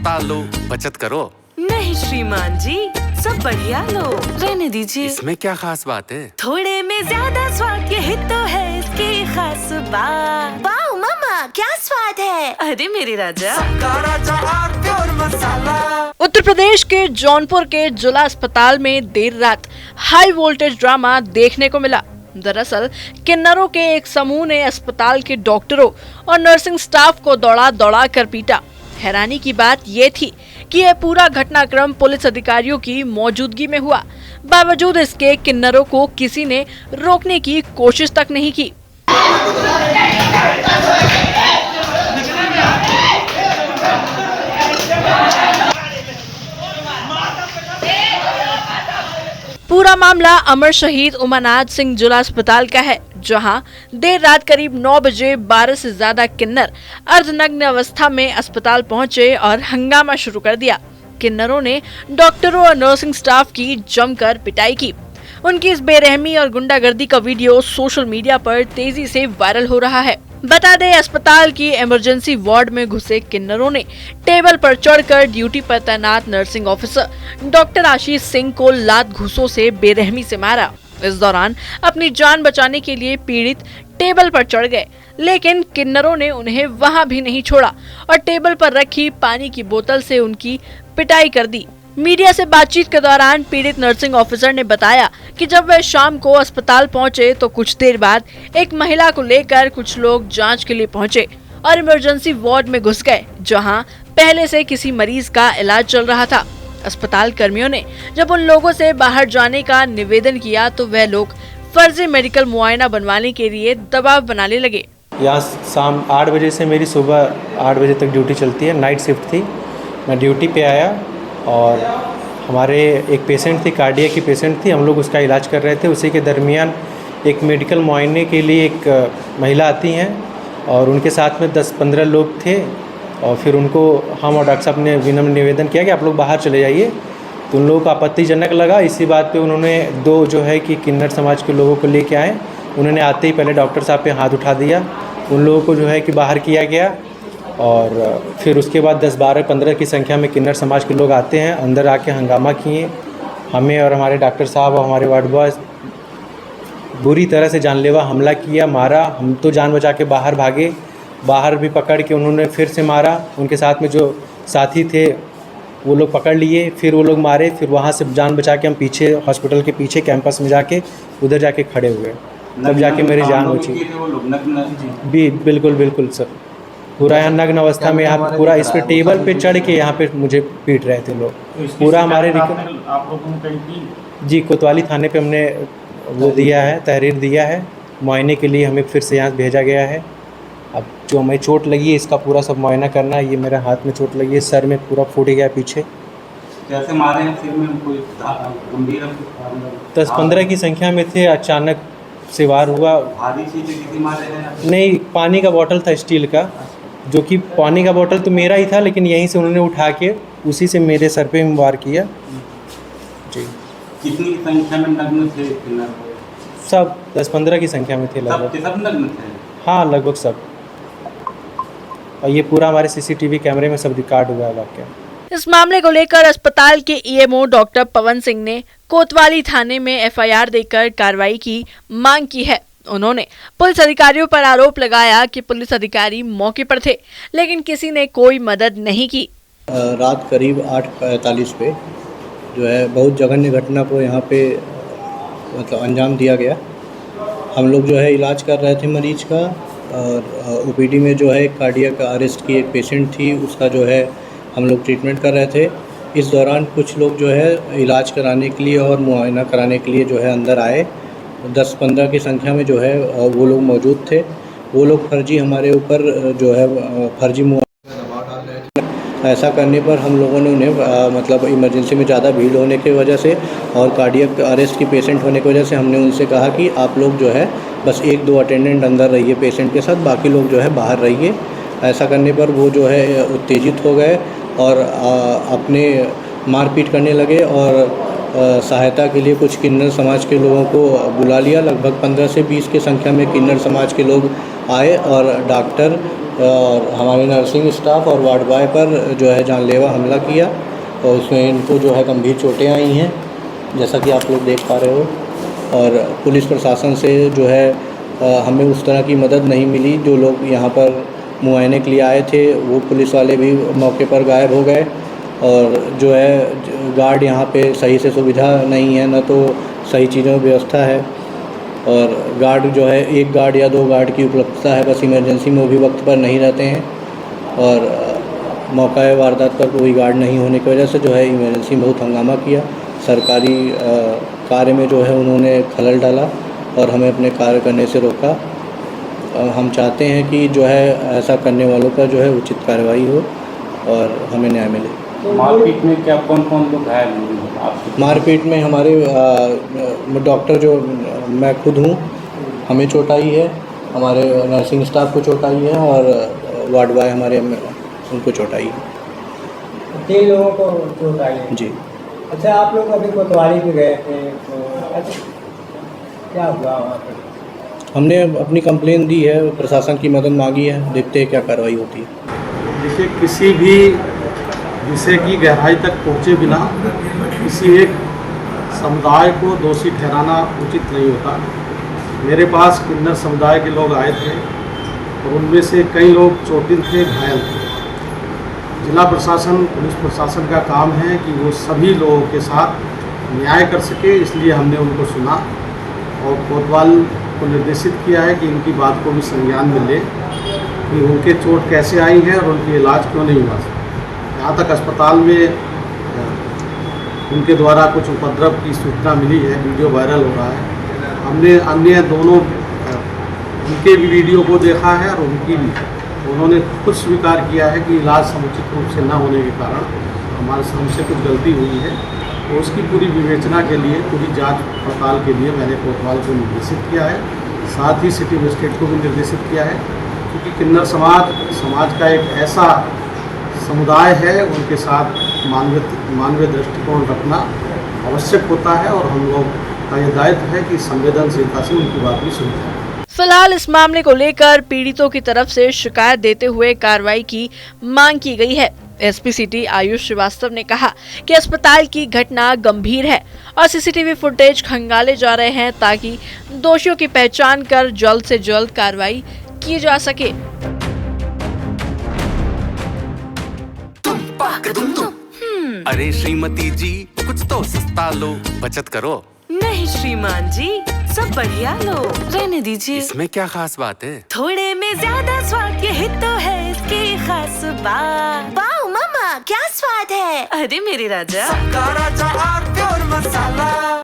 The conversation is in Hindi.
सस्ता लो, बचत करो। नहीं श्रीमान जी, सब बढ़िया लो, रहने दीजिए। इसमें क्या खास बात है? थोड़े में ज्यादा स्वाद, यही तो है इसकी खास बात। वाह मामा, क्या स्वाद है। अरे मेरे राजा, उत्तर प्रदेश के जौनपुर के जिला अस्पताल में देर रात हाई वोल्टेज ड्रामा देखने को मिला। दरअसल किन्नरों के एक समूह ने अस्पताल के डॉक्टरों और नर्सिंग स्टाफ को दौड़ा दौड़ा कर पीटा। हैरानी की बात ये थी कि यह पूरा घटनाक्रम पुलिस अधिकारियों की मौजूदगी में हुआ। बावजूद इसके किन्नरों को किसी ने रोकने की कोशिश तक नहीं की। पूरा मामला अमर शहीद उमानाथ सिंह जिला अस्पताल का है, जहां देर रात करीब 9 बजे 12 से ज्यादा किन्नर अर्धनग्न अवस्था में अस्पताल पहुंचे और हंगामा शुरू कर दिया। किन्नरों ने डॉक्टरों और नर्सिंग स्टाफ की जमकर पिटाई की। उनकी इस बेरहमी और गुंडागर्दी का वीडियो सोशल मीडिया पर तेजी से वायरल हो रहा है। बता दें, अस्पताल की इमरजेंसी वार्ड में घुसे किन्नरों ने टेबल पर चढ़कर ड्यूटी पर तैनात nursing officer doctor Ashish Singh को लात घूंसों से बेरहमी से मारा। इस दौरान अपनी जान बचाने के लिए पीड़ित टेबल पर चढ़ गए, लेकिन किन्नरों ने उन्हें वहां भी नहीं छोड़ा और टेबल पर रखी पानी की बोतल से उनकी पिटाई कर दी। मीडिया से बातचीत के दौरान पीड़ित नर्सिंग ऑफिसर ने बताया कि जब वे शाम को अस्पताल पहुंचे तो कुछ देर बाद एक महिला को लेकर कुछ लोग जांच के लिए पहुंचे और इमरजेंसी वार्ड में घुस गए, जहां पहले से किसी मरीज का इलाज चल रहा था। अस्पताल कर्मियों ने जब उन लोगों से बाहर जाने का निवेदन किया तो वह लोग फर्जी मेडिकल मुआयना बनवाने के लिए दबाव बनाने लगे। यहाँ शाम 8 बजे से मेरी सुबह 8 बजे तक ड्यूटी चलती है, नाइट शिफ्ट थी। मैं ड्यूटी पे आया और हमारे एक पेशेंट थी, कार्डियक की पेशेंट थी, हम लोग उसका इलाज कर रहे थे। उसी के दरमियान एक मेडिकल मुआयने के लिए एक महिला आती हैं और उनके साथ में 10-15 लोग थे और फिर उनको हम और डॉक्टर साहब ने विनम्र निवेदन किया कि आप लोग बाहर चले जाइए। तो उन लोगों को आपत्तिजनक लगा। इसी बात पे उन्होंने 2 जो है कि किन्नर समाज के लोगों को लेके आए। उन्होंने आते ही पहले डॉक्टर साहब पे हाथ उठा दिया। उन लोगों को जो है कि बाहर किया गया और फिर उसके बाद 10, 12, 15 की संख्या में किन्नर समाज के लोग आते हैं, अंदर आके हंगामा किए। हमें और हमारे डॉक्टर साहब और हमारे वार्ड बॉय बुरी तरह से जानलेवा हमला किया, मारा। हम तो जान बचा के बाहर भागे, बाहर भी पकड़ के उन्होंने फिर से मारा। उनके साथ में जो साथी थे वो लोग पकड़ लिए, फिर वो लोग मारे। फिर वहाँ से जान बचा के हम पीछे हॉस्पिटल के पीछे कैंपस में जाके उधर जाके खड़े हुए, तब जाके मेरी जान बची। बिल्कुल सर, पूरा यहाँ नग्न अवस्था में, यहाँ पूरा इस पे टेबल पे चढ़ के यहाँ पे मुझे पीट रहे थे लोग। पूरा हमारे आप लोगों ने जी कोतवाली थाने पे हमने वो दिया है, तहरीर दिया है। मुआयने के लिए हमें फिर से यहाँ भेजा गया है। अब जो हमें चोट लगी है इसका पूरा सब मुआयना करना है। ये मेरे हाथ में चोट लगी है, सर में पूरा फूट गया पीछे। कैसे मारे हैं? सिर में कोई गंभीर 10-15 की संख्या में थे। अचानक से वार हुआ। भारी चीज़ किसी मारे हैं? नहीं, पानी का बोतल था स्टील का, जो कि पानी का बोतल तो मेरा ही था, लेकिन यहीं से उन्होंने उठा के उसी से मेरे सर पे वार किया जी। कितनी संख्या में नग्न थे? सब 10-15 की संख्या में थे लगभग। सब नग्न थे? हाँ, लगभग सब। और ये पूरा हमारे सीसीटीवी कैमरे में सब रिकॉर्ड हुआ है वाकया। इस मामले को लेकर अस्पताल के ईएमओ डॉक्टर पवन सिंह ने कोतवाली थाने में एफआईआर देकर कार्रवाई की मांग की है। उन्होंने पुलिस अधिकारियों पर आरोप लगाया कि पुलिस अधिकारी मौके पर थे, लेकिन किसी ने कोई मदद नहीं की। रात करीब 8:45 पे जो है बहुत जघन्य घटना को यहाँ पे मतलब अंजाम दिया गया। हम लोग जो है इलाज कर रहे थे मरीज का और ओपीडी में जो है कार्डियक अरेस्ट की एक पेशेंट थी, उसका जो है हम लोग ट्रीटमेंट कर रहे थे। इस दौरान कुछ लोग जो है इलाज कराने के लिए और मुआयना कराने के लिए जो है अंदर आए। 10-15 की संख्या में जो है वो लोग मौजूद थे। वो लोग फर्जी हमारे ऊपर जो है फर्जी मुआयना दबाव डाल रहे थे। ऐसा करने पर हम लोगों ने उन्हें मतलब इमरजेंसी में ज़्यादा भीड़ होने की वजह से और कार्डियक अरेस्ट की पेशेंट होने की वजह से हमने उनसे कहा कि आप लोग जो है बस 1-2 अटेंडेंट अंदर रहिए पेशेंट के साथ, बाकी लोग जो है बाहर रहिए। ऐसा करने पर वो जो है उत्तेजित हो गए और अपने मारपीट करने लगे और सहायता के लिए कुछ किन्नर समाज के लोगों को बुला लिया। लगभग 15 से 20 की संख्या में किन्नर समाज के लोग आए और डॉक्टर और हमारे नर्सिंग स्टाफ और वार्ड बॉय पर जो है जानलेवा हमला किया और उसमें इनको जो है गंभीर चोटें आई हैं, जैसा कि आप लोग देख पा रहे हो। और पुलिस प्रशासन से जो है हमें उस तरह की मदद नहीं मिली। जो लोग यहाँ पर मुआयने के लिए आए थे वो पुलिस वाले भी मौके पर गायब हो गए और जो है गार्ड यहाँ पे सही से सुविधा नहीं है, न तो सही चीज़ों की व्यवस्था है और गार्ड जो है एक गार्ड या 2 गार्ड की उपलब्धता है, बस इमरजेंसी में वो भी वक्त पर नहीं रहते हैं और मौका वारदात पर कोई गार्ड नहीं होने की वजह से जो है इमरजेंसी में बहुत हंगामा किया। सरकारी कार्य में जो है उन्होंने खलल डाला और हमें अपने कार्य करने से रोका। हम चाहते हैं कि जो है ऐसा करने वालों पर जो है उचित कार्रवाई हो और हमें न्याय मिले। मारपीट में क्या कौन कौन लोग घायल हुए? मारपीट में हमारे डॉक्टर जो मैं खुद हूँ, हमें चोट आई है, हमारे नर्सिंग स्टाफ को चोट आई है और वार्ड बॉय हमारे उनको चोट आई है। 3 लोगों को चोट आई है जी। अच्छा, आप लोग अभी कोतवाली पे गए थे तो क्या हुआ वहाँ पे? हमने अपनी कंप्लेन दी है, प्रशासन की मदद मांगी है, देखते हैं क्या कार्रवाई होती है। देखिए, किसी भी विषय की गहराई तक पहुँचे बिना किसी एक समुदाय को दोषी ठहराना उचित नहीं होता। मेरे पास किन्नर समुदाय के लोग आए थे और उनमें से कई लोग चोटिल थे, घायल थे। जिला प्रशासन, पुलिस प्रशासन का काम है कि वो सभी लोगों के साथ न्याय कर सके, इसलिए हमने उनको सुना और कोतवाल को निर्देशित किया है कि इनकी बात को भी संज्ञान में ले कि उनके चोट कैसे आई है और उनकी इलाज क्यों नहीं हुआ। यहाँ तक अस्पताल में उनके द्वारा कुछ उपद्रव की सूचना मिली है, वीडियो वायरल हो रहा है। हमने अन्य दोनों उनके भी वीडियो को देखा है और उनकी भी। उन्होंने खुद स्वीकार किया है कि इलाज समुचित रूप से न होने के कारण हमसे कुछ गलती हुई है, तो उसकी पूरी विवेचना के लिए, पूरी जांच पड़ताल के लिए मैंने कोतवाल को निर्देशित किया है। साथ ही सिटी मजिस्ट्रेट को भी निर्देशित किया है, क्योंकि किन्नर समाज का एक ऐसा समुदाय है, उनके साथ मानवीय दृष्टिकोण रखना आवश्यक होता है और हम लोग का ये दायित्व है कि संवेदनशीलता से उनकी बात भी सुनी जाए। फिलहाल इस मामले को लेकर पीड़ितों की तरफ से शिकायत देते हुए कार्रवाई की मांग की गई है। एसपी सिटी आयुष श्रीवास्तव ने कहा कि अस्पताल की घटना गंभीर है और सीसीटीवी फुटेज खंगाले जा रहे हैं ताकि दोषियों की पहचान कर जल्द से जल्द कार्रवाई की जा सके। अरे श्रीमती जी, कुछ तो सस्ता लो, बचत करो। नहीं श्रीमान जी, सब बढ़िया लो, रहने दीजिए। इसमें क्या खास बात है? थोड़े में ज्यादा स्वाद, यही तो है इसकी खास बात। वाओ मम्मा, क्या स्वाद है। अरे मेरे राजा, मसाला।